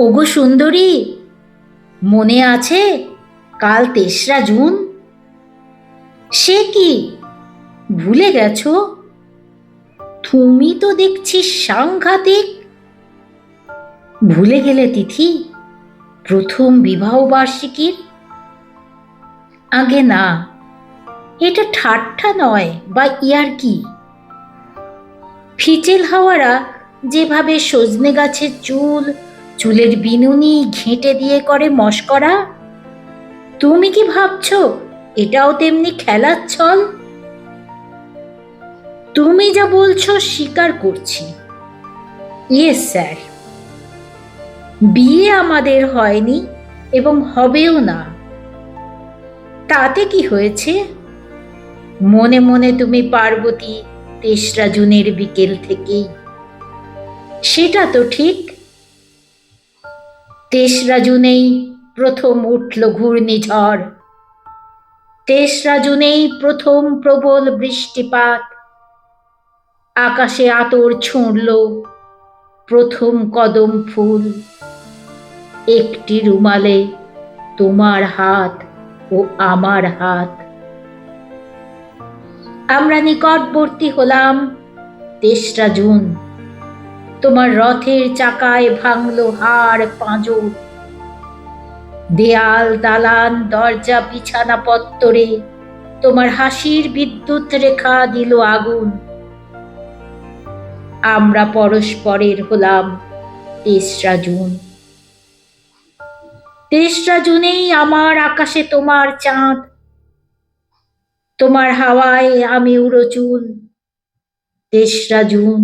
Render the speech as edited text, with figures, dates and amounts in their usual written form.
ওগো সুন্দরী, মনে আছে কাল ৩রা জুন? সে কি, ভুলে গেছো? তুমি তো দেখছি সাংঘাতিক। ভুলে গেলে তিথি, প্রথম বিবাহ বার্ষিকীর? আগে না, এটা ঠাট্টা নয় বা ইয়ার্কি। ফিচেল হাওয়ারা যেভাবে সজনে গাছের চুলের বিনুনি ঘেঁটে দিয়ে করে মশকরা, তুমি কি ভাবছো এটাও তেমনি খেলার ছল? তুমি যা বলছো স্বীকার করছি। ইয়েস স্যার, বিয়ে আমাদের হয়নি এবং হবেও না। তাতে কি হয়েছে? মনে মনে তুমি পার্বতী ৩রা জুনের বিকেল থেকেই। সেটা তো ঠিক। ৩রা জুনেই প্রথম উঠল ঘূর্ণিঝড়। ৩রা জুনেই প্রথম প্রবল বৃষ্টিপাত। আকাশে আতর ছুঁড়ল প্রথম কদম ফুল। একটি রুমালে তোমার হাত ও আমার হাত। আমরা নিকটবর্তী হলাম ৩রা জুন। তোমার রথের চাকায় ভাঙল হাড় পাঁজর। দেয়াল, দালান, দরজা, বিছানা পত্তরে তোমার হাসির বিদ্যুৎ রেখা দিল আগুন। আমরা পরস্পরের হলাম ৩রা জুন। ৩রা জুনেই আমার আকাশে তোমার চাঁদ, তোমার হাওয়ায় আমি উড়োচুল। ৩রা জুন।